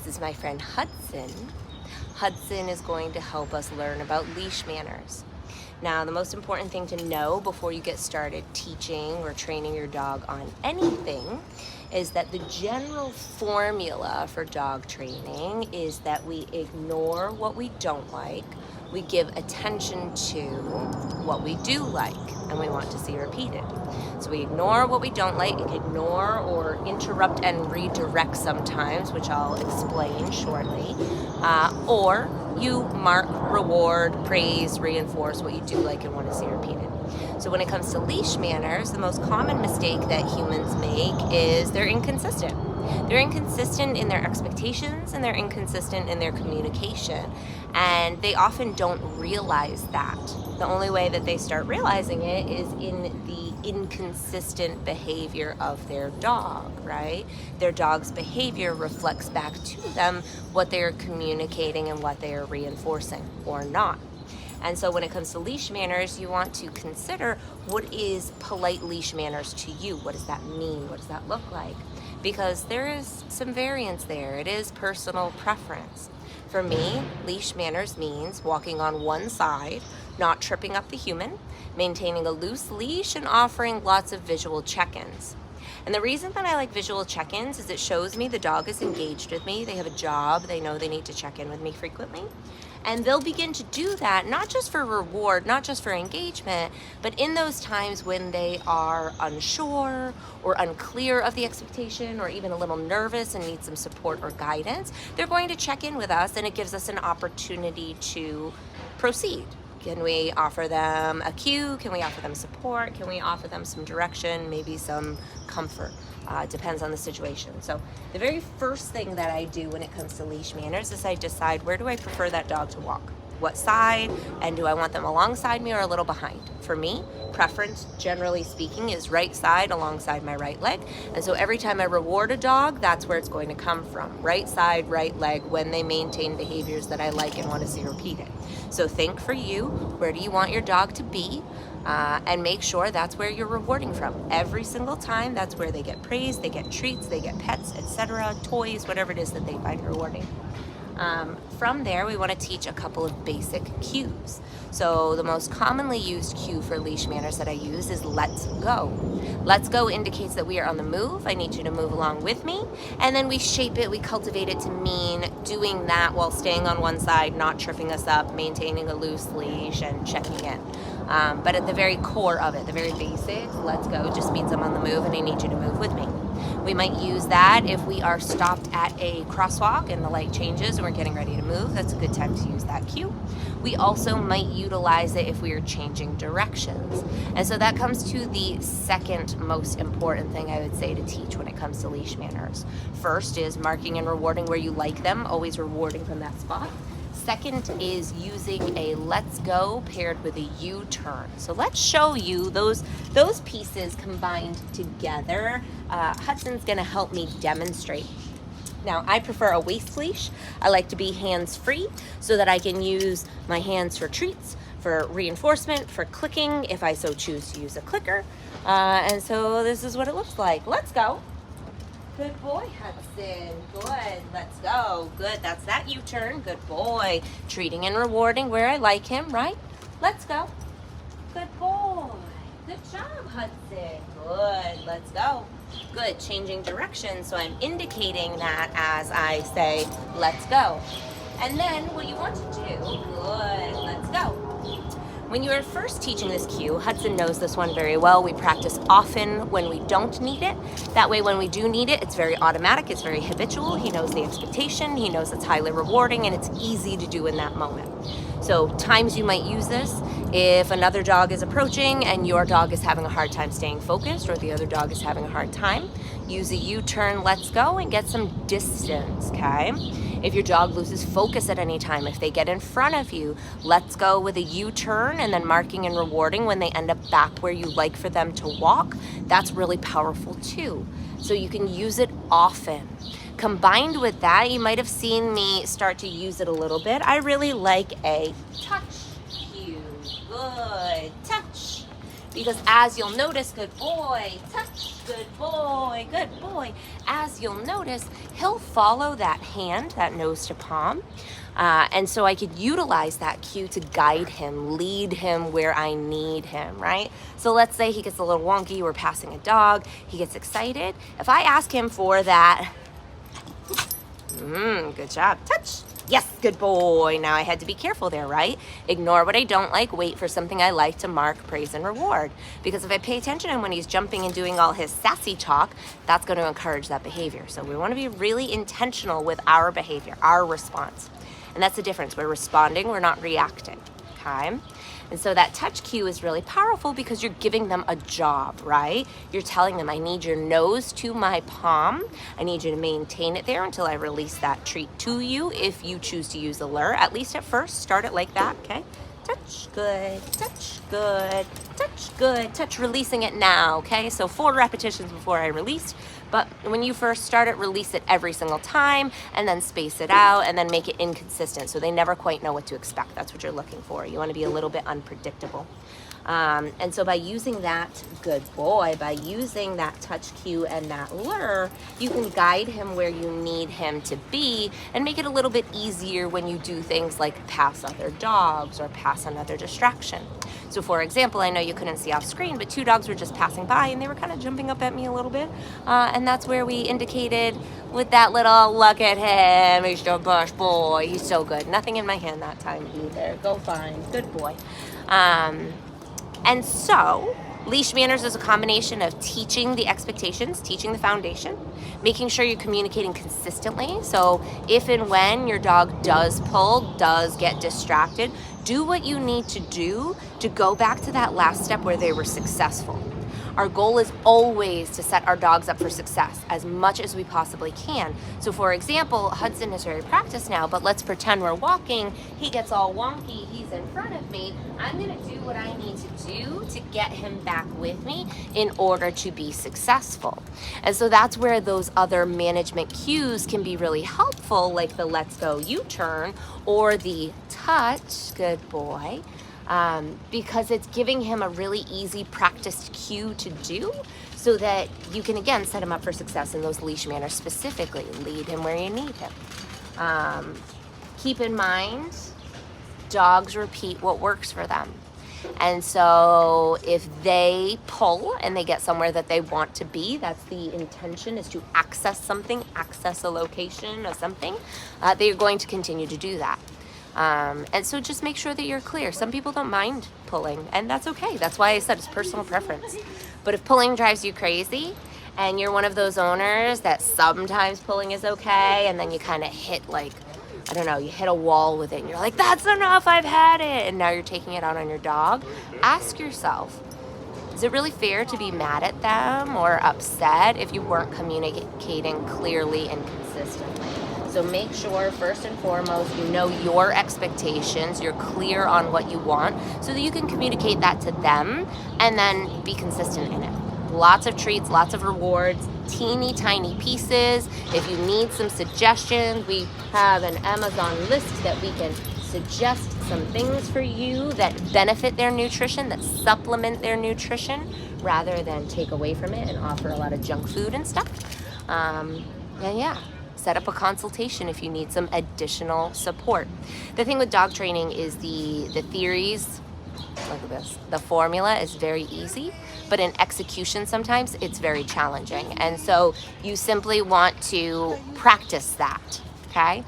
This is my friend Hudson. Hudson is going to help us learn about leash manners. Now, the most important thing to know before you get started teaching or training your dog on anything is that the general formula for dog training is that we ignore what we don't like, we give attention to what we do like and we want to see repeated. So we ignore what we don't like, ignore or interrupt and redirect sometimes, which I'll explain shortly, or you mark, reward, praise, reinforce what you do like and want to see repeated. So when it comes to leash manners, the most common mistake that humans make is they're inconsistent. They're inconsistent in their expectations and they're inconsistent in their communication. And they often don't realize that. The only way that they start realizing it is in the inconsistent behavior of their dog, right? Their dog's behavior reflects back to them what they're communicating and what they are reinforcing or not. And so when it comes to leash manners, you want to consider what is polite leash manners to you? What does that mean? What does that look like? Because there is some variance there. It is personal preference. For me, leash manners means walking on one side, not tripping up the human, maintaining a loose leash, and offering lots of visual check-ins. And the reason that I like visual check-ins is it shows me the dog is engaged with me. They have a job. They know they need to check in with me frequently. And they'll begin to do that, not just for reward, not just for engagement, but in those times when they are unsure or unclear of the expectation or even a little nervous and need some support or guidance, they're going to check in with us and it gives us an opportunity to proceed. Can we offer them a cue? Can we offer them support? Can we offer them some direction, maybe some comfort? Depends on the situation. So the very first thing that I do when it comes to leash manners is I decide where do I prefer that dog to walk? What side? And do I want them alongside me or a little behind? For me, preference, generally speaking, is right side alongside my right leg. And so every time I reward a dog, that's where it's going to come from. Right side, right leg, when they maintain behaviors that I like and want to see repeated. So think for you, where do you want your dog to be? And make sure that's where you're rewarding from. Every single time, that's where they get praise, they get treats, they get pets, etc., toys, whatever it is that they find rewarding. From there, we want to teach a couple of basic cues. So the most commonly used cue for leash manners that I use is let's go. Let's go indicates that we are on the move. I need you to move along with me. And then we shape it, we cultivate it to mean doing that while staying on one side, not tripping us up, maintaining a loose leash and checking in. But at the very core of it, the very basics, let's go just means I'm on the move and I need you to move with me. We might use that if we are stopped at a crosswalk and the light changes and we're getting ready to move. That's a good time to use that cue. We also might utilize it if we are changing directions. And so that comes to the second most important thing I would say to teach when it comes to leash manners. First is marking and rewarding where you like them, always rewarding from that spot. Second is using a let's go paired with a U-turn. So let's show you those pieces combined together. Hudson's gonna help me demonstrate. Now, I prefer a waist leash. I like to be hands-free so that I can use my hands for treats, for reinforcement, for clicking, if I so choose to use a clicker. And so this is what it looks like. Let's go. Good boy, Hudson. Good. Let's go. Good. That's that U-turn. Good boy. Treating and rewarding where I like him, right? Let's go. Good boy. Good job, Hudson. Good. Let's go. Good. Changing direction. So I'm indicating that as I say, let's go. And then what you want to do, good. Let's go. When you are first teaching this cue, Hudson knows this one very well. We practice often when we don't need it. That way, when we do need it, it's very automatic, it's very habitual. He knows the expectation, he knows it's highly rewarding, and it's easy to do in that moment. So times you might use this if another dog is approaching and your dog is having a hard time staying focused or the other dog is having a hard time, use a U-turn, let's go, and get some distance, okay? If your dog loses focus at any time, if they get in front of you, let's go with a U-turn and then marking and rewarding when they end up back where you like for them to walk. That's really powerful too. So you can use it often. Combined with that, you might have seen me start to use it a little bit. I really like a touch cue. Good. Touch. Because as you'll notice, good boy, touch, good boy, as you'll notice, he'll follow that hand, that nose to palm. And so I could utilize that cue to guide him, lead him where I need him, right? So let's say he gets a little wonky, we're passing a dog, he gets excited. If I ask him for that, good job, touch. Yes, good boy. Now I had to be careful there, right? Ignore what I don't like, wait for something I like to mark, praise, and reward. Because if I pay attention to him when he's jumping and doing all his sassy talk, that's going to encourage that behavior. So we want to be really intentional with our behavior, our response. And that's the difference. We're responding, we're not reacting, okay? And so that touch cue is really powerful because you're giving them a job, right? You're telling them, I need your nose to my palm. I need you to maintain it there until I release that treat to you. If you choose to use a lure, at least at first, start it like that, okay? Touch, good, touch, good, touch, good, touch, releasing it now, okay? So 4 repetitions before I released, but when you first start it, release it every single time and then space it out and then make it inconsistent so they never quite know what to expect. That's what you're looking for. You want to be a little bit unpredictable. And so by using that, good boy, by using that touch cue and that lure, you can guide him where you need him to be and make it a little bit easier when you do things like pass other dogs or pass another distraction. So for example, I know you couldn't see off screen, but 2 dogs were just passing by and they were kind of jumping up at me a little bit. And that's where we indicated with that little, look at him, he's the bush boy, he's so good. Nothing in my hand that time either. Go find, good boy. And so, leash manners is a combination of teaching the expectations, teaching the foundation, making sure you're communicating consistently. So if and when your dog does pull, does get distracted, do what you need to do to go back to that last step where they were successful. Our goal is always to set our dogs up for success as much as we possibly can. So for example, Hudson is very practiced now, but let's pretend we're walking, he gets all wonky, he's in front of me. I'm gonna do what I need to do to get him back with me in order to be successful. And so that's where those other management cues can be really helpful, like the let's go U-turn or the touch, good boy. Because it's giving him a really easy practiced cue to do so that you can, again, set him up for success in those leash manners specifically. Lead him where you need him. Keep in mind, dogs repeat what works for them. And so if they pull and they get somewhere that they want to be, that's the intention, is to access something, access a location or something, they're going to continue to do that. And so just make sure that you're clear. Some people don't mind pulling, and that's okay. That's why I said it's personal preference. But if pulling drives you crazy and you're one of those owners that sometimes pulling is okay and then you kind of hit, like, I don't know, you hit a wall with it and you're like, that's enough, I've had it, and now you're taking it out on your dog, ask yourself, is it really fair to be mad at them or upset if you weren't communicating clearly and consistently? So make sure, first and foremost, you know your expectations, you're clear on what you want so that you can communicate that to them and then be consistent in it. Lots of treats, lots of rewards, teeny tiny pieces. If you need some suggestions, we have an Amazon list that we can suggest some things for you that benefit their nutrition, that supplement their nutrition, rather than take away from it and offer a lot of junk food and stuff. And yeah. Set up a consultation if you need some additional support. The thing with dog training is the theories, look at this, the formula is very easy, but in execution sometimes it's very challenging. And so you simply want to practice that, okay?